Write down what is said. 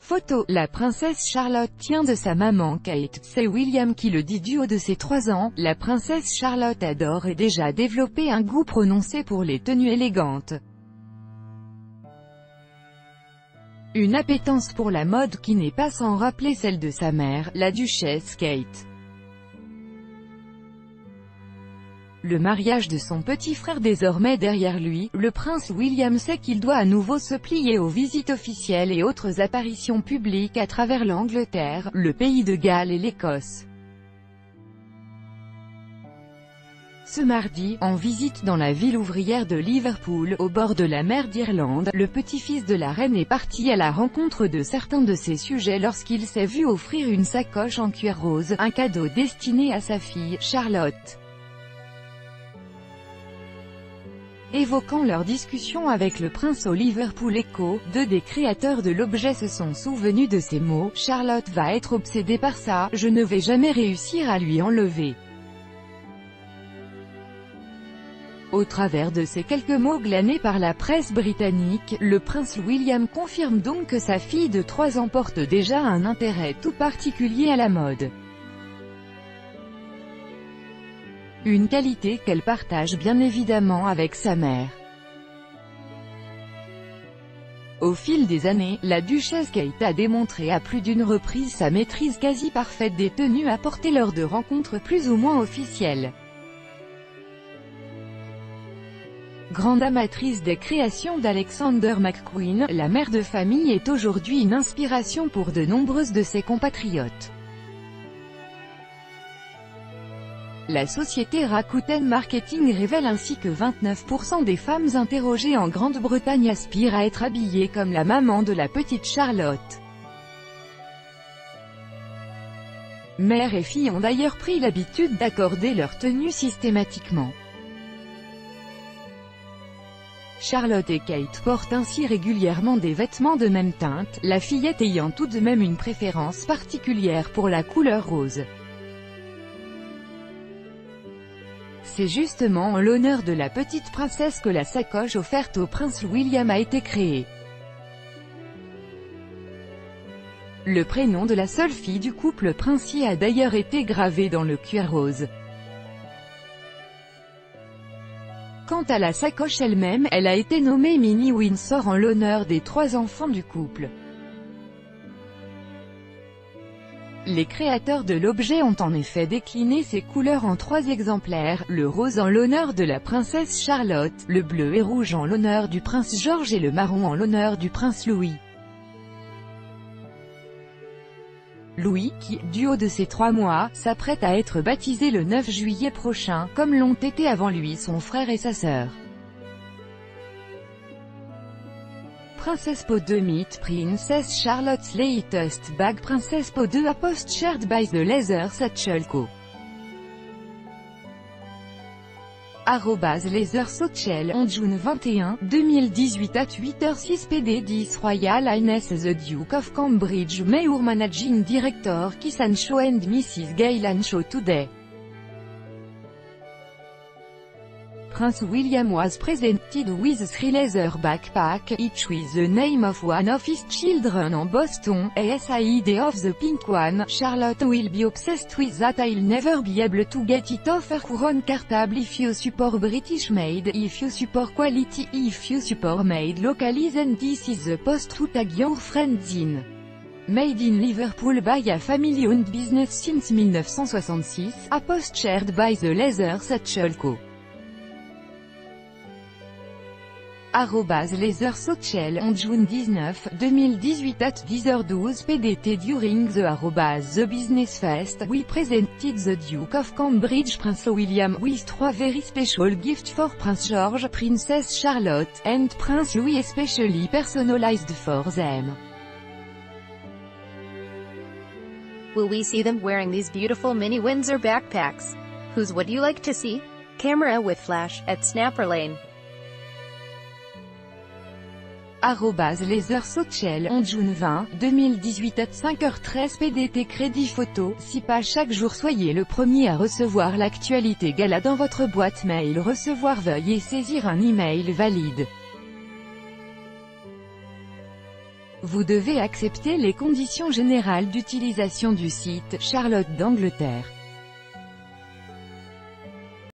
Photo. La princesse Charlotte tient de sa maman Kate, c'est William qui le dit du haut de ses 3 ans. La princesse Charlotte adore et déjà développé un goût prononcé pour les tenues élégantes. Une appétence pour la mode qui n'est pas sans rappeler celle de sa mère, la duchesse Kate. Le mariage de son petit frère désormais derrière lui, le prince William sait qu'il doit à nouveau se plier aux visites officielles et autres apparitions publiques à travers l'Angleterre, le pays de Galles et l'Écosse. Ce mardi, en visite dans la ville ouvrière de Liverpool, au bord de la mer d'Irlande, le petit-fils de la reine est parti à la rencontre de certains de ses sujets lorsqu'il s'est vu offrir une sacoche en cuir rose, un cadeau destiné à sa fille, Charlotte. Évoquant leur discussion avec le prince au Liverpool Echo, deux des créateurs de l'objet se sont souvenus de ces mots: « Charlotte va être obsédée par ça, je ne vais jamais réussir à lui enlever. » Au travers de ces quelques mots glanés par la presse britannique, le prince William confirme donc que sa fille de 3 ans porte déjà un intérêt tout particulier à la mode. Une qualité qu'elle partage bien évidemment avec sa mère. Au fil des années, la duchesse Kate a démontré à plus d'une reprise sa maîtrise quasi parfaite des tenues à porter lors de rencontres plus ou moins officielles. Grande amatrice des créations d'Alexander McQueen, la mère de famille est aujourd'hui une inspiration pour de nombreuses de ses compatriotes. La société Rakuten Marketing révèle ainsi que 29% des femmes interrogées en Grande-Bretagne aspirent à être habillées comme la maman de la petite Charlotte. Mère et fille ont d'ailleurs pris l'habitude d'accorder leur tenue systématiquement. Charlotte et Kate portent ainsi régulièrement des vêtements de même teinte, la fillette ayant tout de même une préférence particulière pour la couleur rose. C'est justement en l'honneur de la petite princesse que la sacoche offerte au prince William a été créée. Le prénom de la seule fille du couple princier a d'ailleurs été gravé dans le cuir rose. Quant à la sacoche elle-même, elle a été nommée Minnie Windsor en l'honneur des 3 enfants du couple. Les créateurs de l'objet ont en effet décliné ces couleurs en 3 exemplaires, le rose en l'honneur de la princesse Charlotte, le bleu et rouge en l'honneur du prince George et le marron en l'honneur du prince Louis. Louis, qui, du haut de ses 3 mois, s'apprête à être baptisé le 9 juillet prochain, comme l'ont été avant lui son frère et sa sœur. Princess Po 2 Meet Princess Charlotte's latest bag. Princess Po 2 a post shared by the Leather Satchel Co. @Leather Satchel, en juin 21, 2018 at 8h06 PD 10 Royal Highness the Duke of Cambridge Mayor Managing Director Kiss and Show and Mrs. Gaylan Show today. Prince William was presented with 3 leather backpack, each with the name of one of his children en Boston, aside of the pink one. Charlotte will be obsessed with that. I'll never be able to get it off her couronne cartable. If you support British made, if you support quality, if you support made locally, then this is the post to tag your friends in. Made in Liverpool by a family-owned business since 1966, a post shared by the Leather Satchel Co. @Leather Satchel, en juin 19, 2018 at 10h12 PDT during the Business Fest, we presented the Duke of Cambridge Prince William with 3 very special gifts for Prince George, Princess Charlotte, and Prince Louis, especially personalized for them. Will we see them wearing these beautiful mini Windsor backpacks? Whose would you like to see? Camera with flash, at Snapper Lane. @Leather Satchel, en juin 20, 2018 at 5h13 PDT Crédit Photo. Si pas chaque jour, soyez le premier à recevoir l'actualité gala dans votre boîte mail. Recevoir, veuillez saisir un email valide. Vous devez accepter les conditions générales d'utilisation du site Charlotte d'Angleterre.